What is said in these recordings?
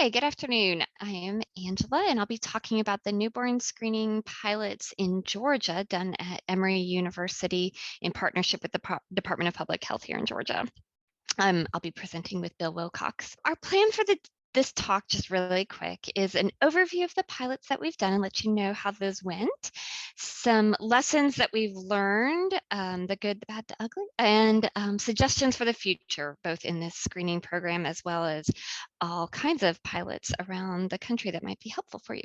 Hi, good afternoon. I am Angela, and I'll be talking about the newborn screening pilots in Georgia done at Emory University in partnership with the Department of Public Health here in Georgia. I'll be presenting with Bill Wilcox. Our plan for this talk, just really quick, is an overview of the pilots that we've done and let you know how those went, some lessons that we've learned, the good, the bad, the ugly, and suggestions for the future, both in this screening program as well as all kinds of pilots around the country that might be helpful for you.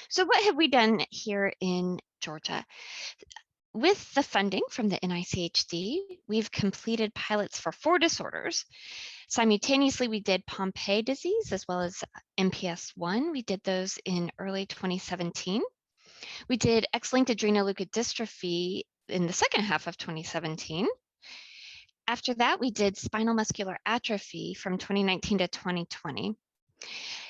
So what have we done here in Georgia? With the funding from the NICHD, we've completed pilots for 4 disorders. Simultaneously, we did Pompe disease as well as MPS I. We did those in early 2017. We did X-linked adrenoleukodystrophy in the second half of 2017. After that, we did spinal muscular atrophy from 2019 to 2020.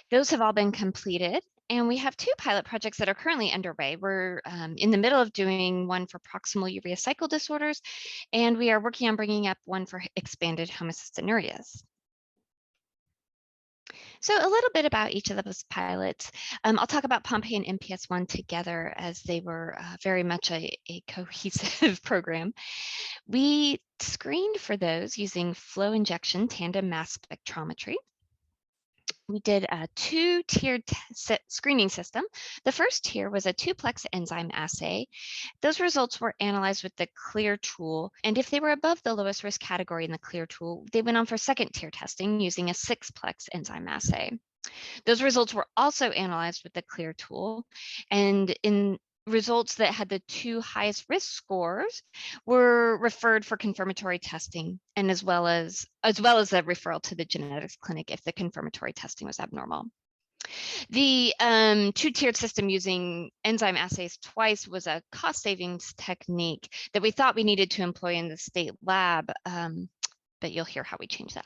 Those have all been completed. And we have 2 pilot projects that are currently underway. We're in the middle of doing one for proximal urea cycle disorders, and we are working on bringing up one for expanded homocystinurias. So a little bit about each of those pilots. I'll talk about Pompe and MPS I together as they were very much a cohesive program. We screened for those using flow injection tandem mass spectrometry. We did a 2-tiered screening system. The first tier was a 2-plex enzyme assay. Those results were analyzed with the CLEAR tool, and if they were above the lowest risk category in the CLEAR tool, they went on for 2nd-tier testing using a 6-plex enzyme assay. Those results were also analyzed with the CLEAR tool, and in results that had the 2 highest risk scores were referred for confirmatory testing, and as well as a referral to the genetics clinic if the confirmatory testing was abnormal. The 2-tiered system using enzyme assays twice was a cost savings technique that we thought we needed to employ in the state lab, but you'll hear how we changed that.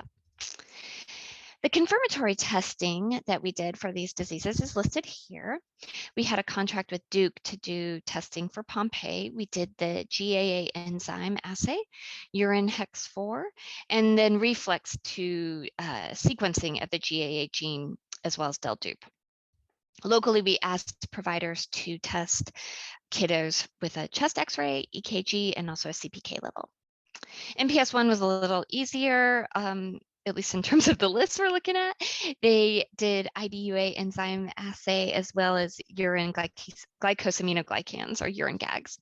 The confirmatory testing that we did for these diseases is listed here. We had a contract with Duke to do testing for Pompe. We did the GAA enzyme assay, urine hex 4, and then reflex to sequencing of the GAA gene as well as del-dup. Locally, we asked providers to test kiddos with a chest x-ray, EKG, and also a CPK level. MPS I was a little easier, at least in terms of the list we're looking at. They did IDUA enzyme assay as well as urine glycosaminoglycans or urine GAGs.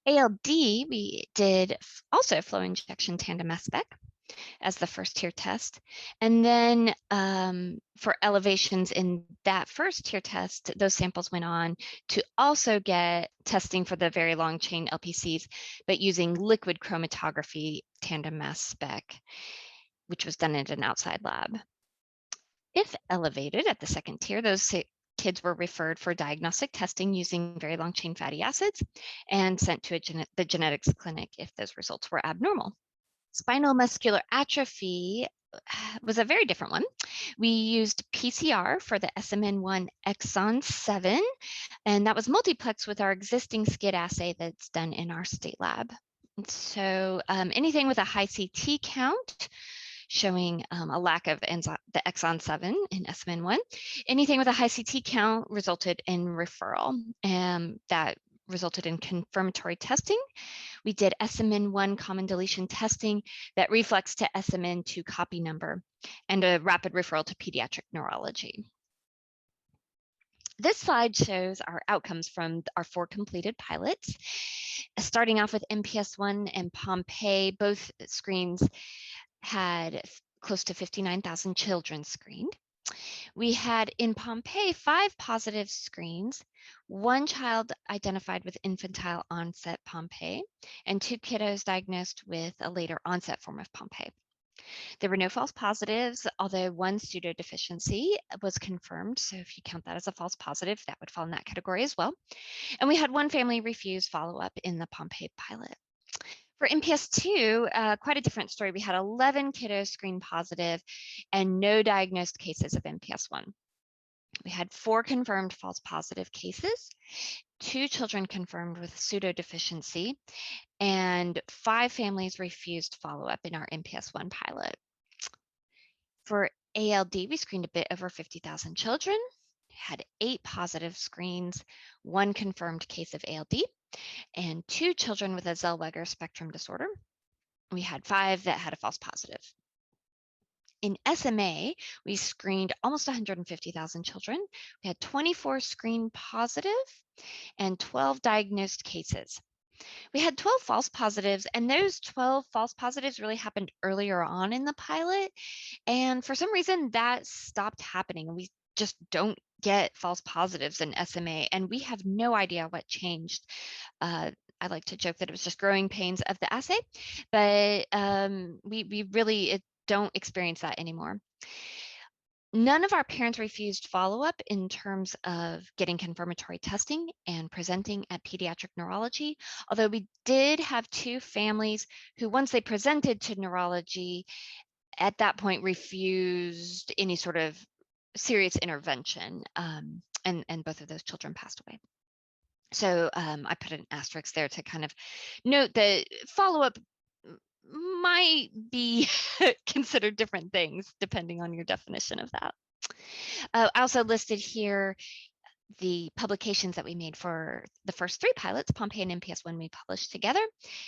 ALD, we did also flow injection tandem mass spec as the 1st-tier test. And then for elevations in that 1st-tier test, those samples went on to also get testing for the very long chain LPCs, but using liquid chromatography tandem mass spec, which was done in an outside lab. If elevated at the 2nd tier, those kids were referred for diagnostic testing using very long chain fatty acids and sent to the genetics clinic if those results were abnormal. Spinal muscular atrophy was a very different one. We used PCR for the SMN1 exon 7, and that was multiplex with our existing SCID assay that's done in our state lab. So anything with a high CT count showing a lack of the exon 7 in SMN1, anything with a high CT count resulted in referral, and that resulted in confirmatory testing. We did SMN1 common deletion testing that reflects to SMN2 copy number and a rapid referral to pediatric neurology. This slide shows our outcomes from our 4 completed pilots. Starting off with MPS I and Pompe, both screens had close to 59,000 children screened. We had in Pompe 5 positive screens, 1 child identified with infantile onset Pompe, and 2 kiddos diagnosed with a later onset form of Pompe. There were no false positives, although 1 pseudodeficiency was confirmed. So if you count that as a false positive, that would fall in that category as well. And we had 1 family refuse follow-up in the Pompe pilot. For MPS II, quite a different story. We had 11 kiddos screened positive and no diagnosed cases of MPS I. We had 4 confirmed false positive cases, 2 children confirmed with pseudodeficiency, and 5 families refused follow-up in our MPS I pilot. For ALD, we screened a bit over 50,000 children, had 8 positive screens, 1 confirmed case of ALD, and 2 children with a Zellweger spectrum disorder. We had 5 that had a false positive. In SMA, we screened almost 150,000 children. We had 24 screen positive and 12 diagnosed cases. We had 12 false positives, and those 12 false positives really happened earlier on in the pilot. And for some reason, that stopped happening. We just don't get false positives in SMA, and we have no idea what changed. I like to joke that it was just growing pains of the assay, but we really don't experience that anymore. None of our parents refused follow-up in terms of getting confirmatory testing and presenting at pediatric neurology, although we did have 2 families who, once they presented to neurology, at that point refused any sort of serious intervention, and both of those children passed away. So I put an asterisk there to kind of note that follow-up might be considered different things depending on your definition of that. I also listed here the publications that we made for the first 3 pilots, Pompe and MPS when we published together,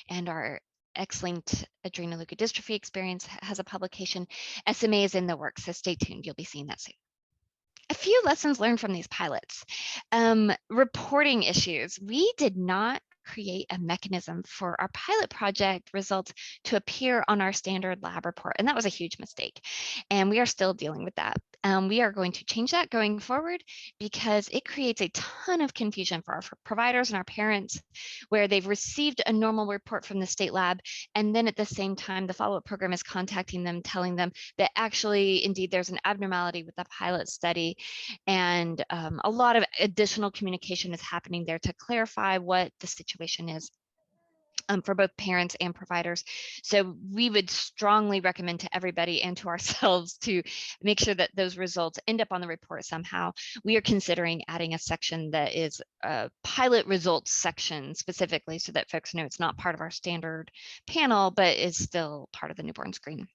and our X-linked adrenoleukodystrophy experience has a publication. SMA is in the works, so stay tuned. You'll be seeing that soon. A few lessons learned from these pilots. Reporting issues. We did not create a mechanism for our pilot project results to appear on our standard lab report, and that was a huge mistake. And we are still dealing with that. We are going to change that going forward because it creates a ton of confusion for our providers and our parents, where they've received a normal report from the state lab, and then at the same time, the follow-up program is contacting them, telling them that actually, indeed, there's an abnormality with the pilot study, and a lot of additional communication is happening there to clarify what the situation is. For both parents and providers. So we would strongly recommend to everybody and to ourselves to make sure that those results end up on the report somehow. We are considering adding a section that is a pilot results section specifically, so that folks know it's not part of our standard panel, but is still part of the newborn screen.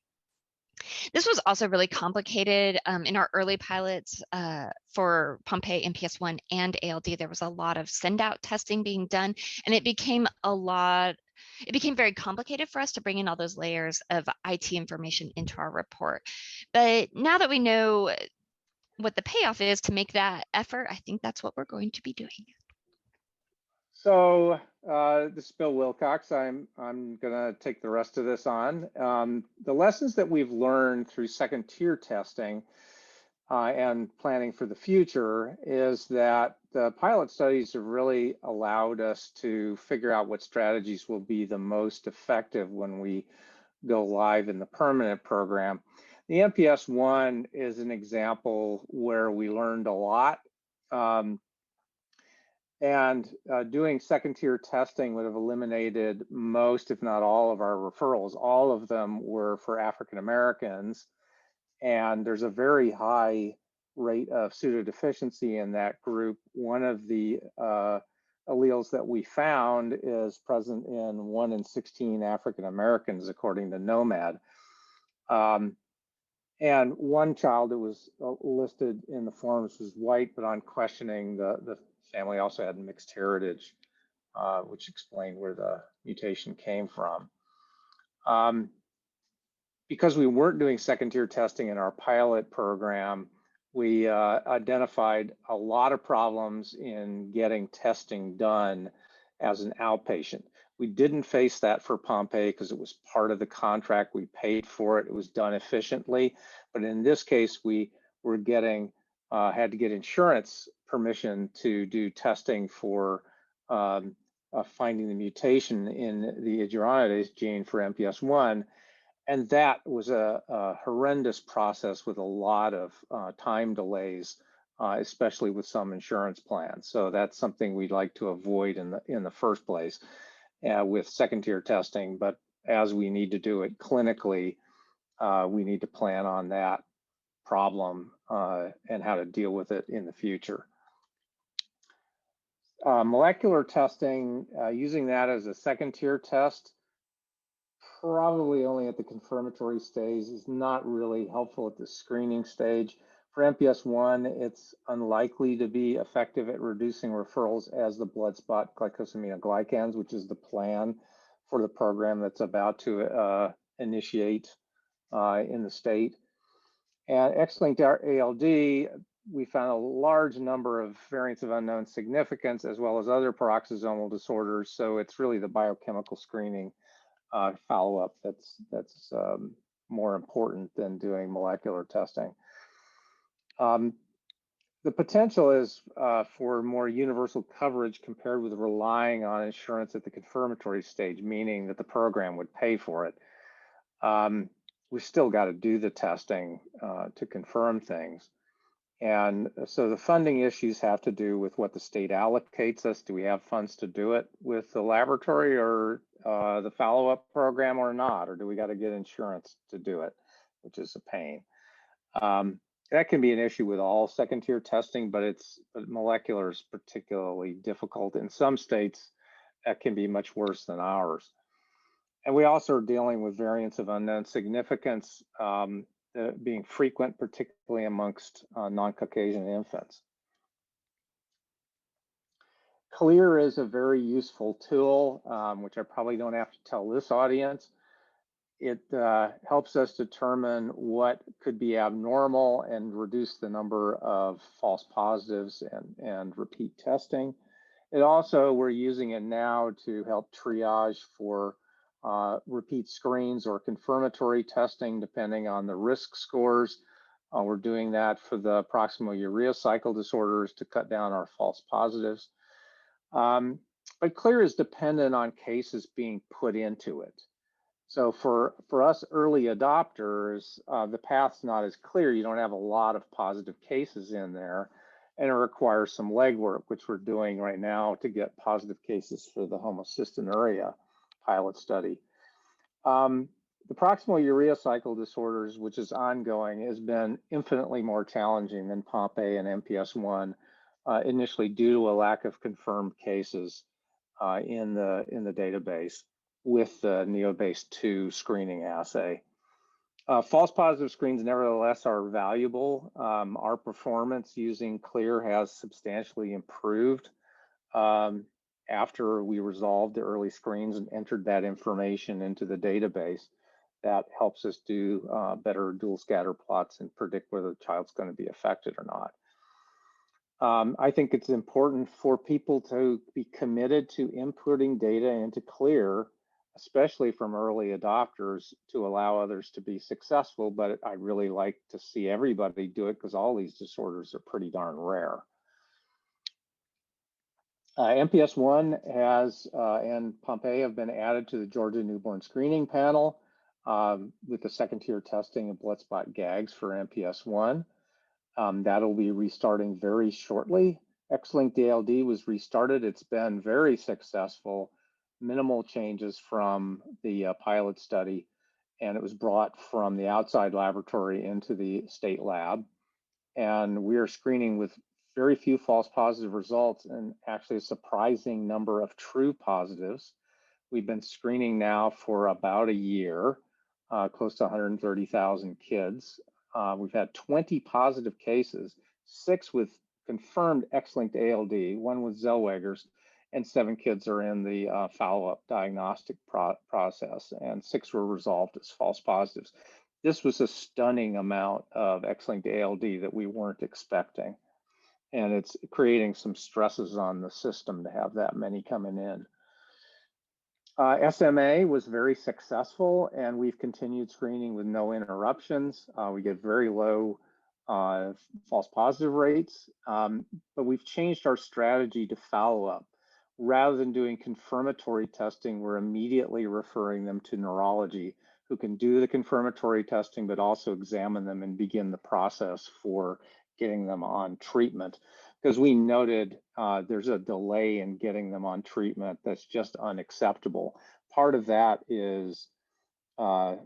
This was also really complicated in our early pilots for Pompe, MPS 1, and ALD. There was a lot of send-out testing being done, and it became very complicated for us to bring in all those layers of IT information into our report. But now that we know what the payoff is to make that effort, I think that's what we're going to be doing. So this is Bill Wilcox. I'm going to take the rest of this on. The lessons that we've learned through second tier testing and planning for the future is that the pilot studies have really allowed us to figure out what strategies will be the most effective when we go live in the permanent program. The MPS 1 is an example where we learned a lot. Doing second tier testing would have eliminated most, if not all, of our referrals. All of them were for African Americans, and there's a very high rate of pseudodeficiency in that group. One of the alleles that we found is present in 1 in 16 African Americans, according to NOMAD. And one child that was listed in the forms was white, but on questioning, the family also had mixed heritage, which explained where the mutation came from. Because we weren't doing second tier testing in our pilot program, we identified a lot of problems in getting testing done as an outpatient. We didn't face that for Pompe because it was part of the contract. We paid for it. It was done efficiently. But in this case, we were had to get insurance permission to do testing for finding the mutation in the iduronidase gene for MPS 1. And that was a horrendous process with a lot of time delays, especially with some insurance plans. So that's something we'd like to avoid in the first place with second tier testing. But as we need to do it clinically, we need to plan on that problem and how to deal with it in the future. Molecular testing, using that as a second tier test probably only at the confirmatory stage, is not really helpful at the screening stage. For MPS 1, it's unlikely to be effective at reducing referrals as the blood spot glycosaminoglycans, which is the plan for the program that's about to initiate in the state. And X-linked ALD, we found a large number of variants of unknown significance, as well as other peroxisomal disorders. So it's really the biochemical screening follow-up that's more important than doing molecular testing. The potential is for more universal coverage compared with relying on insurance at the confirmatory stage, meaning that the program would pay for it. We still got to do the testing to confirm things. And so the funding issues have to do with what the state allocates us. Do we have funds to do it with the laboratory or the follow-up program or not? Or do we got to get insurance to do it, which is a pain. That can be an issue with all second-tier testing, but molecular is particularly difficult. In some states, that can be much worse than ours. And we also are dealing with variants of unknown significance being frequent, particularly amongst non-Caucasian infants. Clear is a very useful tool, which I probably don't have to tell this audience. It helps us determine what could be abnormal and reduce the number of false positives and repeat testing. It also, we're using it now to help triage for repeat screens or confirmatory testing, depending on the risk scores. We're doing that for the proximal urea cycle disorders to cut down our false positives. But Clear is dependent on cases being put into it. So for us early adopters, the path's not as clear. You don't have a lot of positive cases in there, and it requires some legwork, which we're doing right now to get positive cases for the homocystinuria pilot study. The proximal urea cycle disorders, which is ongoing, has been infinitely more challenging than Pompe and MPS 1, initially due to a lack of confirmed cases in the database with the Neobase 2 screening assay. False positive screens nevertheless are valuable. Our performance using Clear has substantially improved after we resolved the early screens and entered that information into the database. That helps us do better dual scatter plots and predict whether the child's going to be affected or not. I think it's important for people to be committed to inputting data into Clear, especially from early adopters, to allow others to be successful. But I really like to see everybody do it because all these disorders are pretty darn rare. MPS 1 and Pompe have been added to the Georgia Newborn Screening Panel with the second-tier testing of blood spot GAGs for MPS 1. That'll be restarting very shortly. X-linked ALD was restarted. It's been very successful, minimal changes from the pilot study, and it was brought from the outside laboratory into the state lab. And we are screening with very few false positive results and actually a surprising number of true positives. We've been screening now for about a year, close to 130,000 kids. We've had 20 positive cases, 6 with confirmed X-linked ALD, 1 with Zellweger's, and 7 kids are in the follow-up diagnostic process, and 6 were resolved as false positives. This was a stunning amount of X-linked ALD that we weren't expecting, and it's creating some stresses on the system to have that many coming in. SMA was very successful, and we've continued screening with no interruptions. We get very low false positive rates, but we've changed our strategy to follow up. Rather than doing confirmatory testing, we're immediately referring them to neurology, who can do the confirmatory testing, but also examine them and begin the process for getting them on treatment. Because we noted there's a delay in getting them on treatment that's just unacceptable. Part of that is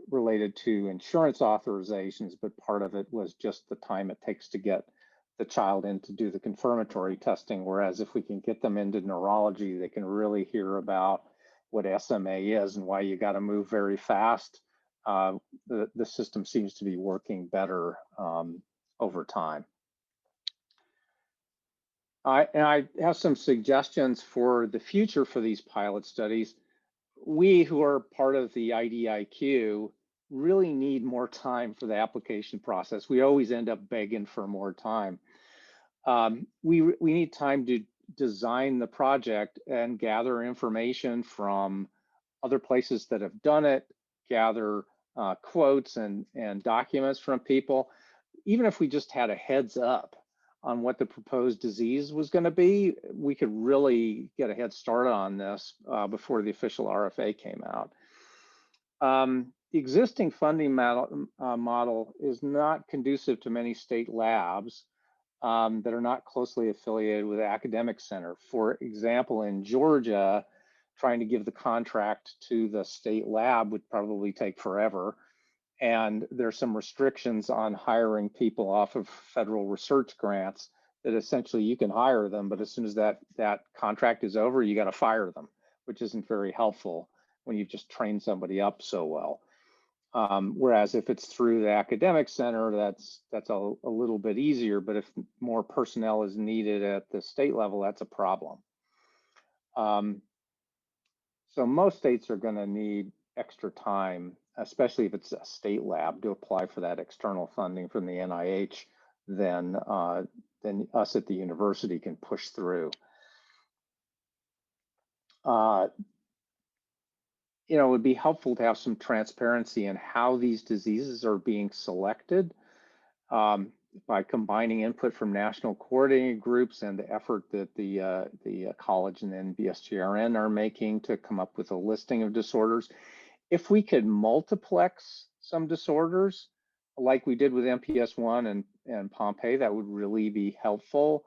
related to insurance authorizations, but part of it was just the time it takes to get the child in to do the confirmatory testing. Whereas if we can get them into neurology, they can really hear about what SMA is and why you got to move very fast, the system seems to be working better over time. I have some suggestions for the future for these pilot studies. We who are part of the IDIQ really need more time for the application process. We always end up begging for more time. We need time to design the project and gather information from other places that have done it, gather quotes and documents from people. Even if we just had a heads up on what the proposed disease was going to be, we could really get a head start on this before the official RFA came out. The existing funding model is not conducive to many state labs that are not closely affiliated with the academic center. For example, in Georgia, trying to give the contract to the state lab would probably take forever. And there's some restrictions on hiring people off of federal research grants that essentially you can hire them, but as soon as that contract is over, you got to fire them, which isn't very helpful when you've just trained somebody up so well. Whereas if it's through the academic center, that's a little bit easier, but if more personnel is needed at the state level, that's a problem. So most states are going to need extra time, especially if it's a state lab, to apply for that external funding from the NIH, then us at the university can push through. It would be helpful to have some transparency in how these diseases are being selected by combining input from national coordinating groups and the effort that the college and NBSGRN are making to come up with a listing of disorders. If we could multiplex some disorders, like we did with MPS 1 and Pompe, that would really be helpful.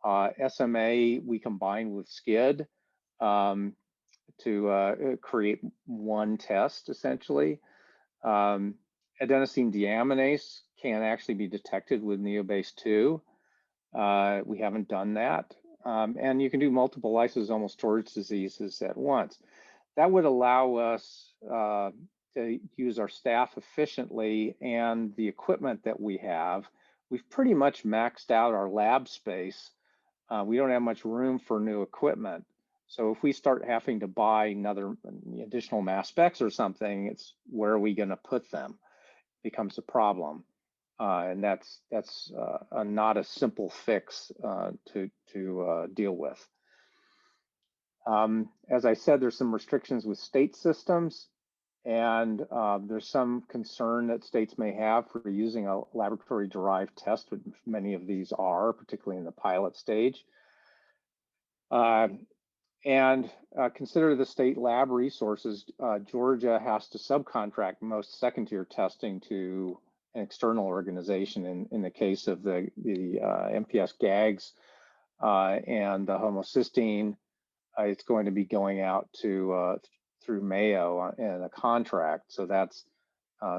SMA, we combined with SCID to create one test, essentially. Adenosine deaminase can actually be detected with Neobase 2. We haven't done that. And you can do multiple lysosomal storage diseases at once. That would allow us to use our staff efficiently and the equipment that we have. We've pretty much maxed out our lab space. We don't have much room for new equipment. So if we start having to buy another additional mass specs or something, it's where are we going to put them? Becomes a problem, and that's not a simple fix to deal with. As I said, there's some restrictions with state systems, and there's some concern that states may have for using a laboratory-derived test, which many of these are, particularly in the pilot stage. And consider the state lab resources. Georgia has to subcontract most second-tier testing to an external organization. In the case of the MPS GAGs and the homocysteine, it's going to be going out to through Mayo in a contract. So that's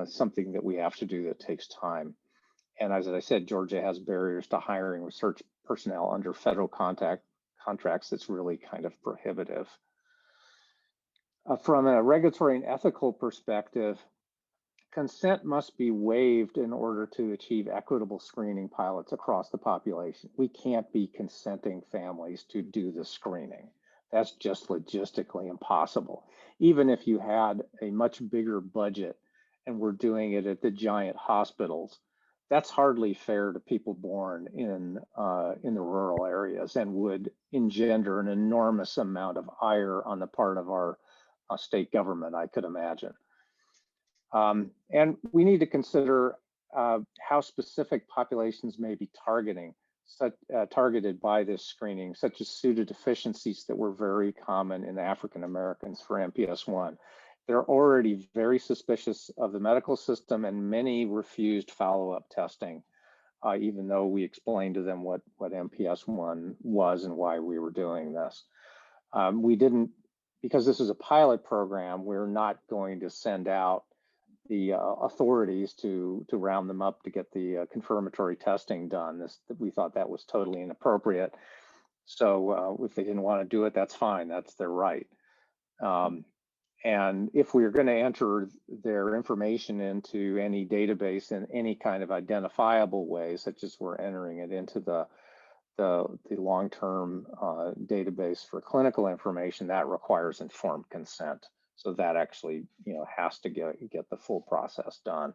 something that we have to do that takes time. And as I said, Georgia has barriers to hiring research personnel under federal contracts that's really kind of prohibitive. From a regulatory and ethical perspective, consent must be waived in order to achieve equitable screening pilots across the population. We can't be consenting families to do the screening. That's just logistically impossible. Even if you had a much bigger budget and we're doing it at the giant hospitals, that's hardly fair to people born in the rural areas and would engender an enormous amount of ire on the part of our state government, I could imagine. And we need to consider how specific populations may be targeted by this screening, such as pseudodeficiencies that were very common in African Americans for MPS 1. They're already very suspicious of the medical system, and many refused follow-up testing, even though we explained to them what MPS 1 was and why we were doing this. We didn't, because this is a pilot program, we're not going to send out the authorities to round them up to get the confirmatory testing done. We thought that was totally inappropriate. So if they didn't want to do it, that's fine. That's their right. And if we are going to enter their information into any database in any kind of identifiable way, such as we're entering it into the long-term database for clinical information, that requires informed consent. So that actually, has to get the full process done.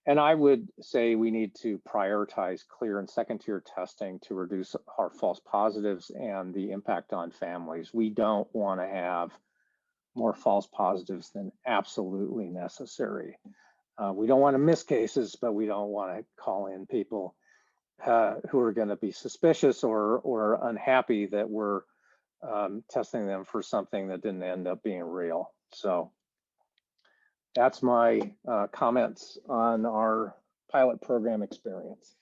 And I would say we need to prioritize clear and second-tier testing to reduce our false positives and the impact on families. We don't want to have more false positives than absolutely necessary. We don't want to miss cases, but we don't want to call in people who are going to be suspicious or unhappy that we're testing them for something that didn't end up being real. So that's my comments on our pilot program experience.